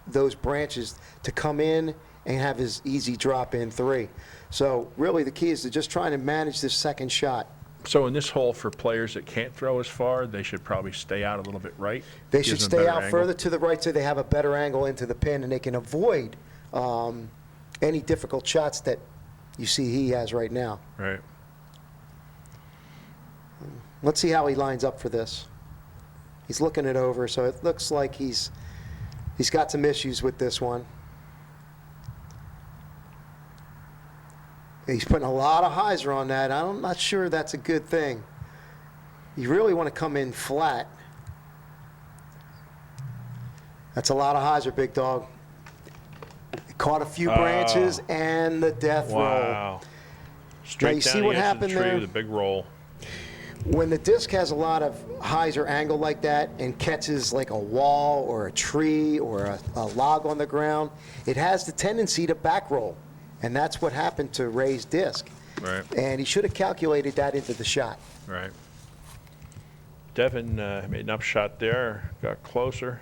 those branches to come in and have his easy drop in 3. So really the key is to just trying to manage this second shot. So in this hole, for players that can't throw as far, they should probably stay out a little bit right? They Gives should them a stay better out angle? further to the right so they have a better angle into the pin, and they can avoid any difficult shots that you see he has right now. Right. Let's see how he lines up for this. He's looking it over, so it looks like he's got some issues with this one. He's putting a lot of hyzer on that. I'm not sure that's a good thing. You really want to come in flat. That's a lot of hyzer, big dog. Caught a few branches and the death roll. Wow. Straight Now you down see the what edge of the happened tree there? with a big roll. When the disc has a lot of hyzer angle like that and catches like a wall or a tree or a log on the ground, it has the tendency to back roll. And that's what happened to Ray's disc. Right. And he should have calculated that into the shot. Right. Devin made an upshot there, got closer.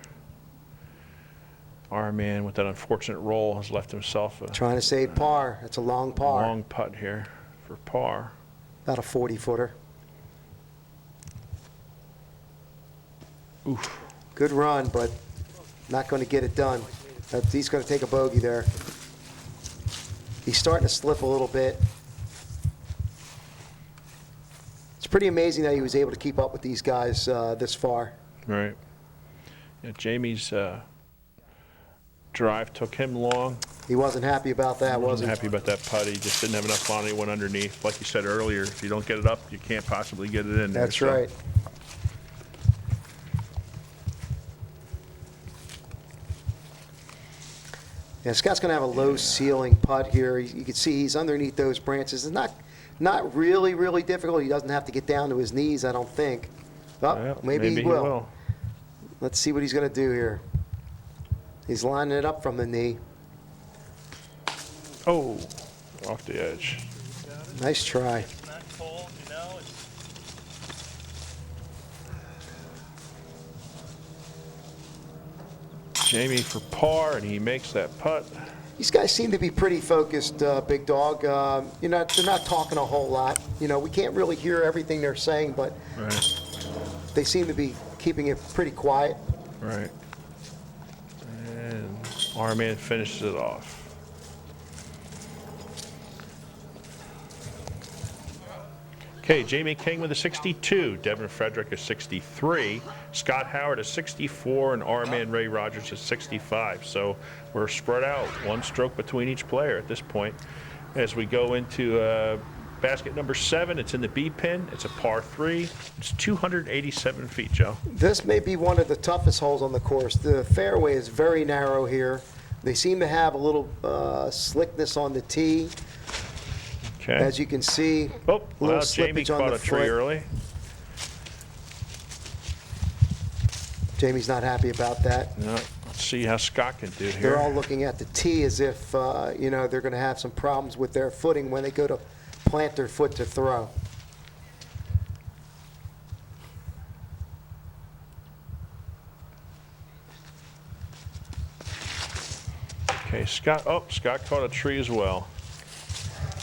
Our man with that unfortunate roll has left himself a Trying to save par. That's a long par. long putt here for par. About a 40-footer. Oof. Good run, but not going to get it done. He's going to take a bogey there. He's starting to slip a little bit. It's pretty amazing that he was able to keep up with these guys this far. Right. Yeah, Jamie's drive took him long. He wasn't happy about that, was Wasn't he? happy about that putt. He just didn't have enough on it. He went underneath. Like you said earlier, if you don't get it up, you can't possibly get it in there. That's so. right. Yeah, Scott's going to have a low ceiling putt here. You can see he's underneath those branches. It's not really, really difficult. He doesn't have to get down to his knees, I don't think. Oh, Well, maybe he will. Let's see what he's going to do here. He's lining it up from the knee. Oh, off the edge. Nice try. It's not cold, you know. Jamie for par, and he makes that putt. These guys seem to be pretty focused, Big Dog. They're not talking a whole lot. You know, we can't really hear everything they're saying, but Right. they seem to be keeping it pretty quiet. Right. And our man finishes it off. Okay, Jamie King with a 62, Devin Frederick a 63, Scott Howard a 64, and our man Ray Rogers a 65. So we're spread out, one stroke between each player at this point. As we go into basket number 7, it's in the B pin. It's a par 3. It's 287 feet, Joe. This may be one of the toughest holes on the course. The fairway is very narrow here. They seem to have a little slickness on the tee. Okay. As you can see, Oh, a little well, Jamie slippage on caught the a tree foot. early. Jamie's not happy about that. No, let's see how Scott can do They're all here. looking at the tee as if, you know, they're going to have some problems with their footing when they go to plant their foot to throw. Okay, Scott. Oh, Scott caught a tree as well.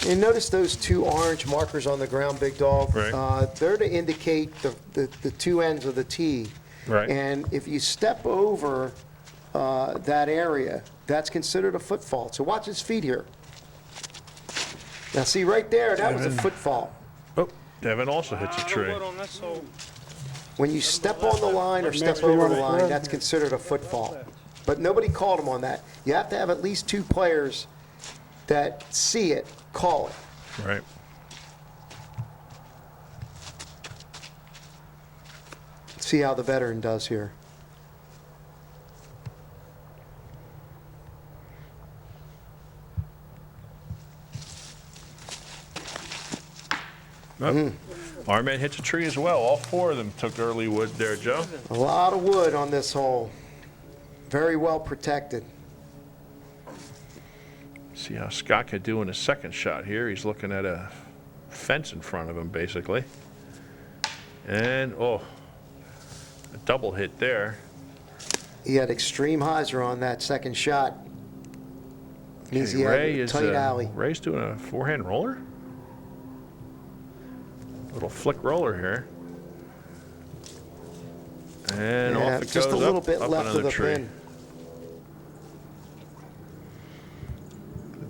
And notice those 2 orange markers on the ground, Big Dog. Right. They're to indicate the 2 ends of the tee. Right. And if you step over that area, that's considered a foot fault. So watch his feet here. Now see right there, that was a Devin. foot fault. Oh, Devin also hits a tree. on this hole. When you step on the line or step over the line, that's considered a foot fault. But nobody called him on that. You have to have at least 2 players that see it, call it. Right. See how the veteran does here. Our man hits a tree as well. All 4 of them took early wood there, Joe. A lot of wood on this hole. Very well protected. See how Scott can do in his second shot here. He's looking at a fence in front of him, basically. And, oh, a double hit there. He had extreme hyzer on that second shot. Means he had Ray a is tight alley. Ray's doing a forehand roller. Little flick roller here. And Yeah, off it just goes, a little up, bit up left of another the tree. pin.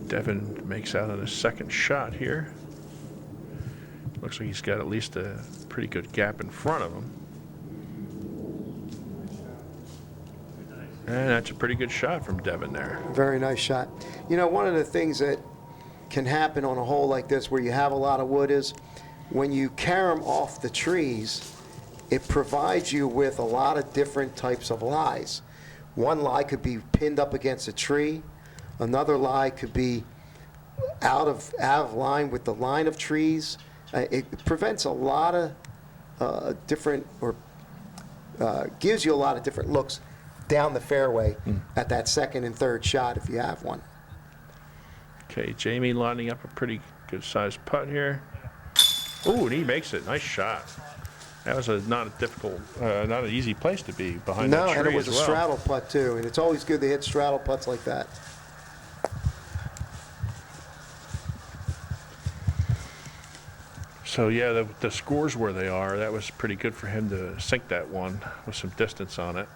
Devin makes out on his second shot here. Looks like he's got at least a pretty good gap in front of him. And that's a pretty good shot from Devin there. Very nice shot. You know, one of the things that can happen on a hole like this where you have a lot of wood is when you carry them off the trees, it provides you with a lot of different types of lies. One lie could be pinned up against a tree. Another lie could be out of line with the line of trees. It prevents a lot of different, or gives you a lot of different looks down the fairway at that second and third shot if you have one. Okay, Jamie lining up a pretty good sized putt here. Ooh, and he makes it. Nice shot. That was not a difficult, not an easy place to be behind that No, tree and it was as a well. straddle putt too, and it's always good to hit straddle putts like that. So yeah, the scores where they are, that was pretty good for him to sink that one with some distance on it.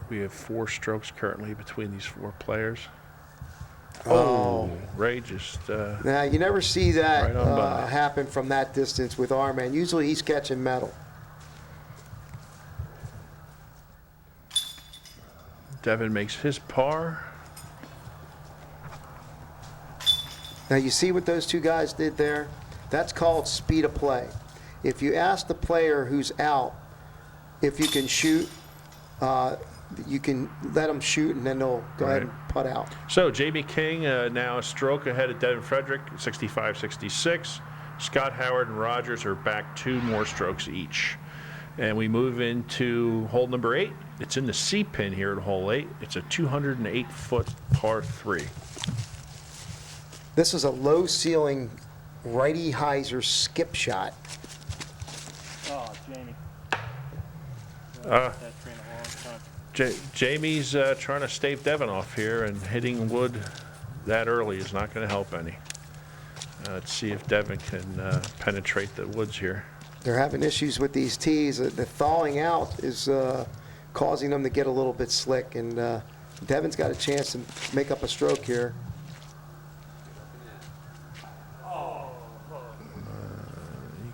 We have 4 strokes currently between these 4 players. Oh, Ray just Now, you never see that right on by. happen from that distance with our man. Usually he's catching metal. Devin makes his par. Now, you see what those two guys did there? That's called speed of play. If you ask the player who's out if you can shoot, you can let them shoot, and then they'll go ahead and putt out. So Jamie King now a stroke ahead of Devin Frederick, 65-66. Scott Howard and Rogers are back 2 more strokes each. And we move into hole number 8. It's in the C pin here at hole 8. It's a 208-foot par 3. This is a low ceiling righty hyzer skip shot. Oh, Jamie. Uh, That tree in a long time. Jamie's trying to stave Devin off here, and hitting wood that early is not going to help any. Let's see if Devin can penetrate the woods here. They're having issues with these tees. The thawing out is causing them to get a little bit slick, and Devin's got a chance to make up a stroke here.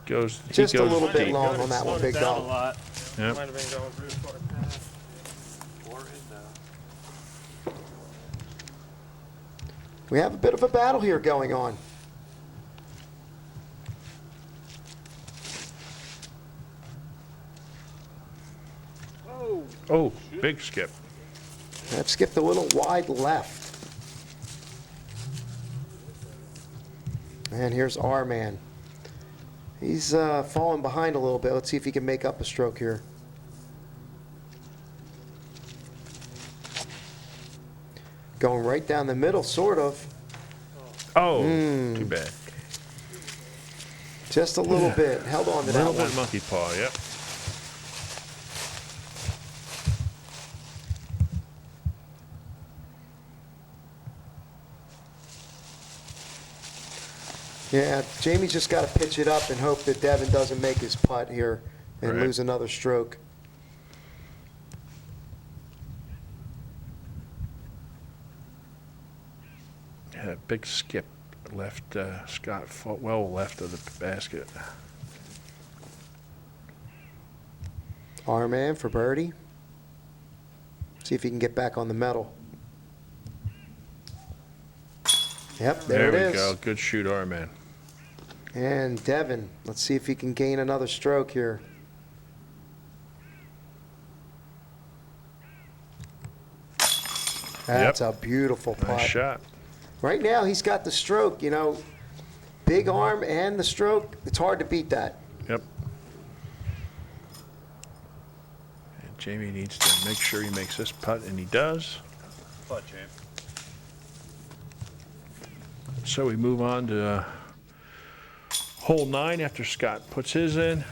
He goes Just a little bit deep. long on that one, big Slowed it down dog. a lot. Yep. Might have been going through short path. We have a bit of a battle here going on. Oh, big skip. That skipped a little wide left. And here's our man. He's falling behind a little bit. Let's see if he can make up a stroke here. Going right down the middle, sort of. Oh, too bad. Just a little bit. Held on to that Little one. one monkey paw, yep. Yeah, Jamie's just got to pitch it up and hope that Devin doesn't make his putt here and Right. lose another stroke. Yeah, big skip left Scott well left of the basket. Our man for birdie. See if he can get back on the metal. Yep, there it we is. go. Good shoot, our man. And Devin, let's see if he can gain another stroke here. That's a beautiful putt. Nice shot. Right now, he's got the stroke, you know, big arm and the stroke. It's hard to beat that. Yep. And Jamie needs to make sure he makes this putt, and he does. Putt, James. So we move on to hole 9 after Scott puts his in.